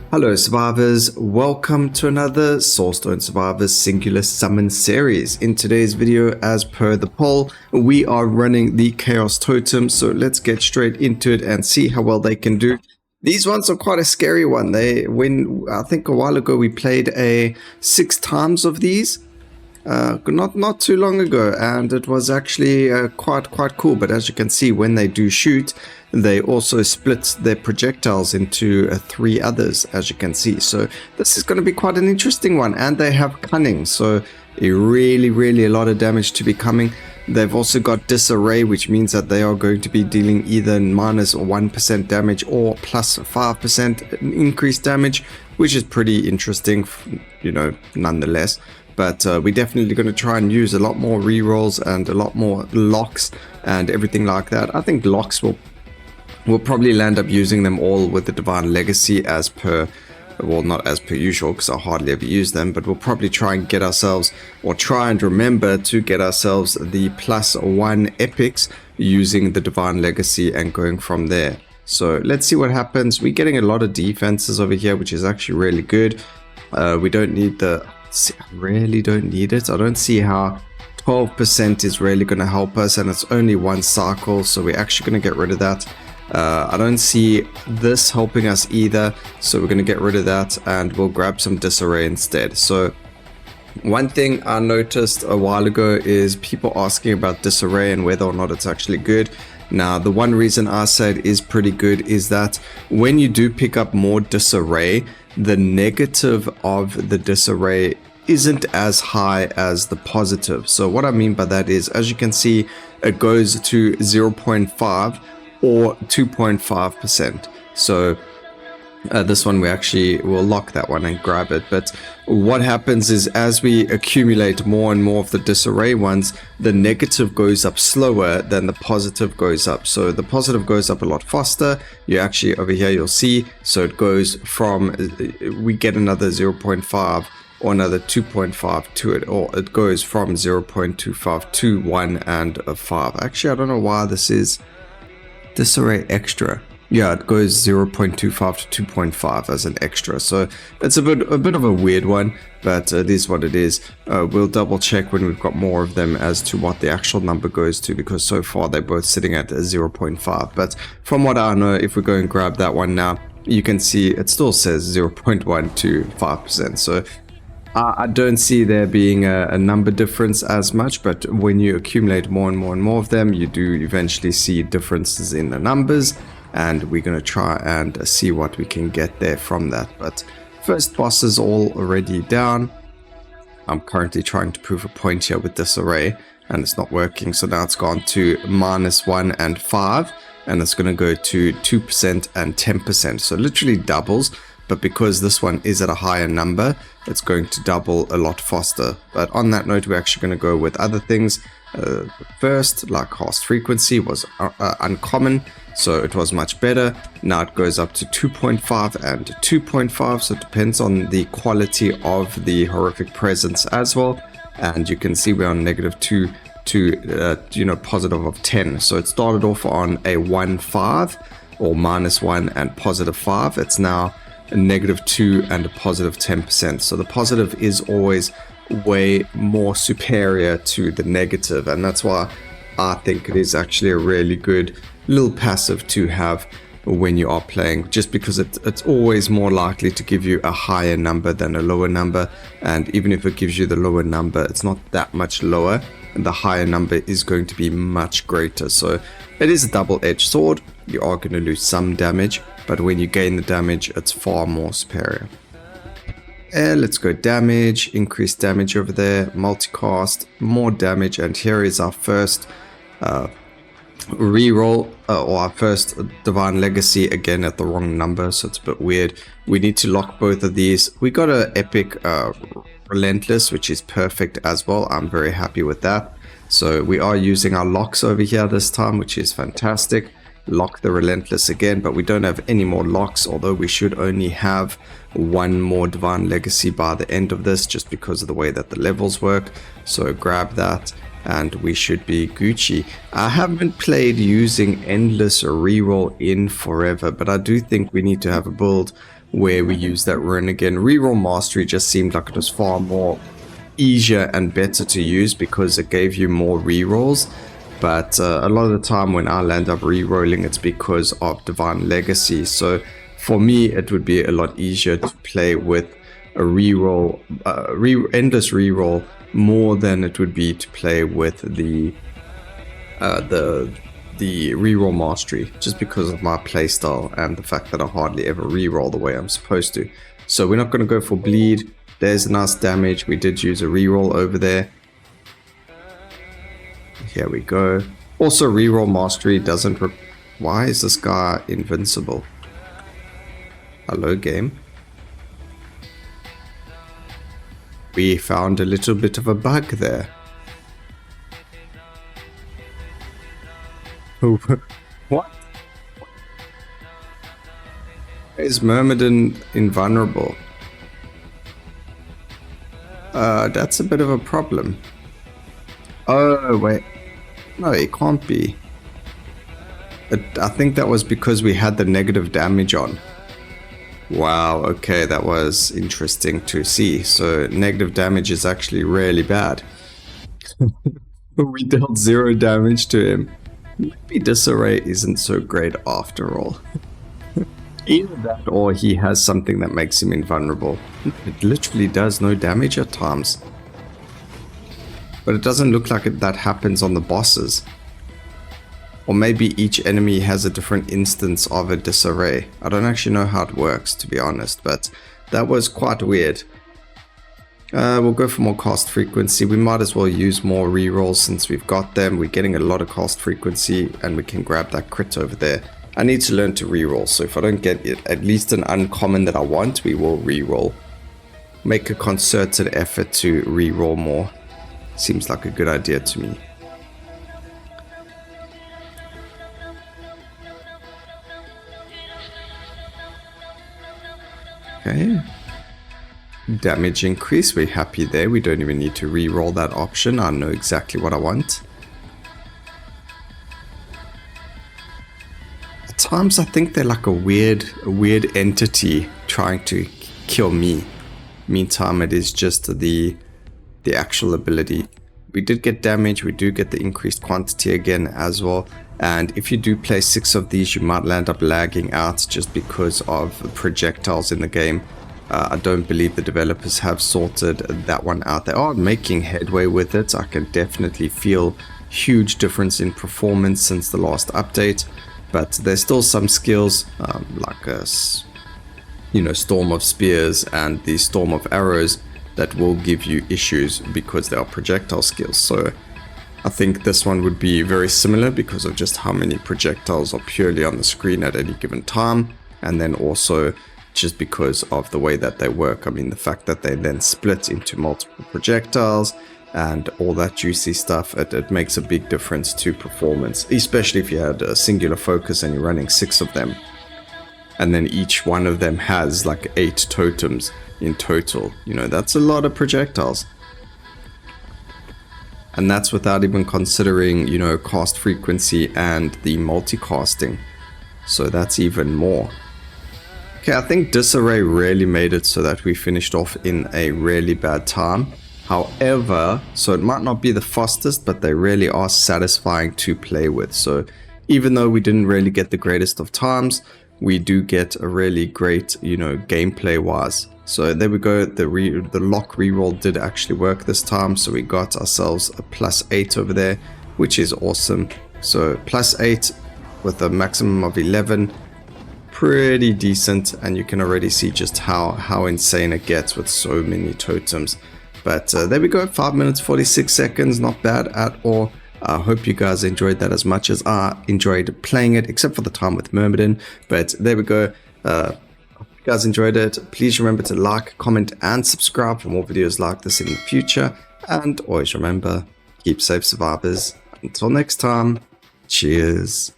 Hello survivors, welcome to another Soulstone Survivors Singular Summon series. In today's video, as per the poll, we are running the Chaos Totem, so let's get straight into it and see how well they can do. These ones are quite a scary one. I think a while ago we played 6 times of these. Not too long ago, and it was actually quite cool. But as you can see, when they do shoot, they also split their projectiles into 3 others, as you can see. So this is going to be quite an interesting one, and they have cunning, so really a lot of damage to be coming. They've also got disarray, which means that they are going to be dealing either minus 1% damage or plus 5% increased damage, which is pretty interesting, nonetheless. But we're definitely going to try and use a lot more rerolls and a lot more locks and everything like that. I think locks we'll probably land up using them all with the Divine Legacy as per, well, not as per usual because I hardly ever use them, but we'll probably try and get ourselves, or try and remember to get ourselves the +1 epics using the Divine Legacy and going from there. So let's see what happens. We're getting a lot of defenses over here, which is actually really good. We don't need I really don't need it. I don't see how 12% is really going to help us, and it's only 1 cycle, so we're actually going to get rid of that. I don't see this helping us either, so we're going to get rid of that and we'll grab some disarray instead. So one thing I noticed a while ago is people asking about disarray and whether or not it's actually good. Now, the one reason I said is pretty good is that when you do pick up more disarray, the negative of the disarray isn't as high as the positive. So what I mean by that is, as you can see, it goes to 0.5 or 2.5%. So this one we actually will lock that one and grab it. But what happens is, as we accumulate more and more of the disarray ones, the negative goes up slower than the positive goes up. So the positive goes up a lot faster. You actually, over here you'll see, so it goes from, we get another 0.5 or another 2.5 to it, or it goes from 0.25 to 1 and a 5. Actually, I don't know why this is disarray extra. Yeah, it goes 0.25 to 2.5 as an extra, so it's a bit of a weird one, but it is what it is. We'll double check when we've got more of them as to what the actual number goes to, because so far they're both sitting at 0.5. But from what I know, if we go and grab that one now, you can see it still says 0.1 to 5%. So I don't see there being a number difference as much, but when you accumulate more and more of them, you do eventually see differences in the numbers, and we're going to try and see what we can get there from that. But first boss is all already down. I'm currently trying to prove a point here with disarray, and it's not working, so now it's gone to -1 and 5, and it's going to go to 2% and 10%, so it literally doubles. But because this one is at a higher number, it's going to double a lot faster. But on that note, we're actually going to go with other things. First, like cast frequency was uncommon, so it was much better. Now it goes up to 2.5 and 2.5, so it depends on the quality of the horrific presence as well. And you can see we're on -2 to positive of 10. So it started off on a 1.5 or -1 and +5. It's now a -2 and a +10%. So the positive is always way more superior to the negative, and that's why I think it is actually a really good little passive to have when you are playing, just because it's always more likely to give you a higher number than a lower number. And even if it gives you the lower number, it's not that much lower, and the higher number is going to be much greater. So it is a double-edged sword. You are going to lose some damage, but when you gain the damage, it's far more superior. Let's go damage, increase damage over there, multicast, more damage, and here is our first reroll, or our first Divine Legacy, again at the wrong number, so it's a bit weird. We need to lock both of these. We got an epic Relentless, which is perfect as well. I'm very happy with that. So we are using our locks over here this time, which is fantastic. Lock the Relentless again, but we don't have any more locks, although we should only have 1 more Divine Legacy by the end of this, just because of the way that the levels work. So grab that and we should be Gucci. I haven't played using endless reroll in forever, but I do think we need to have a build where we use that rune again. Reroll Mastery just seemed like it was far more easier and better to use because it gave you more rerolls. But a lot of the time when I land up rerolling, it's because of Divine Legacy. So for me, it would be a lot easier to play with a reroll, endless reroll, more than it would be to play with the reroll mastery, just because of my playstyle and the fact that I hardly ever reroll the way I'm supposed to. So we're not going to go for bleed. There's a nice damage. We did use a reroll over there. Here we go. Also, reroll mastery doesn't. Why is this guy invincible? Hello, game. We found a little bit of a bug there. What? Is Myrmidon invulnerable? That's a bit of a problem. Oh, wait. No, it can't be. I think that was because we had the negative damage on. Wow, okay, that was interesting to see. So negative damage is actually really bad. We dealt 0 damage to him. Maybe disarray isn't so great after all. Either that or he has something that makes him invulnerable. It literally does no damage at times. But it doesn't look like that happens on the bosses. Or maybe each enemy has a different instance of a disarray. I don't actually know how it works, to be honest, but that was quite weird. We'll go for more cast frequency. We might as well use more rerolls since we've got them. We're getting a lot of cast frequency and we can grab that crit over there. I need to learn to reroll, so if I don't get it, at least an uncommon that I want, we will reroll. Make a concerted effort to reroll more. Seems like a good idea to me. Okay. Damage increase, we're happy there. We don't even need to re-roll that option. I know exactly what I want. At times I think they're like a weird entity trying to kill me. Meantime, it is just the actual ability. We did get damage, we do get the increased quantity again as well. And if you do play 6 of these, you might land up lagging out just because of projectiles in the game. I don't believe the developers have sorted that one out. They are making headway with it. I can definitely feel huge difference in performance since the last update, but there's still some skills like a Storm of Spears and the Storm of Arrows that will give you issues because they are projectile skills. So I think this one would be very similar because of just how many projectiles are purely on the screen at any given time, and then also just because of the way that they work. I mean, the fact that they then split into multiple projectiles and all that juicy stuff, it makes a big difference to performance, especially if you had a singular focus and you're running 6 of them. And then each one of them has like 8 totems in total. You know, that's a lot of projectiles. And that's without even considering, you know, cast frequency and the multicasting. So that's even more. Okay, I think disarray really made it so that we finished off in a really bad time. However, so it might not be the fastest, but they really are satisfying to play with. So even though we didn't really get the greatest of times, we do get a really great, you know, gameplay wise. So there we go, the lock reroll did actually work this time, so we got ourselves a +8 over there, which is awesome. So +8 with a maximum of 11, pretty decent, and you can already see just how insane it gets with so many totems. But there we go, 5 minutes 46 seconds, not bad at all. I hope you guys enjoyed that as much as I enjoyed playing it, except for the time with Myrmidon. But there we go. If you guys enjoyed it, please remember to like, comment, and subscribe for more videos like this in the future. And always remember, keep safe, survivors. Until next time, cheers.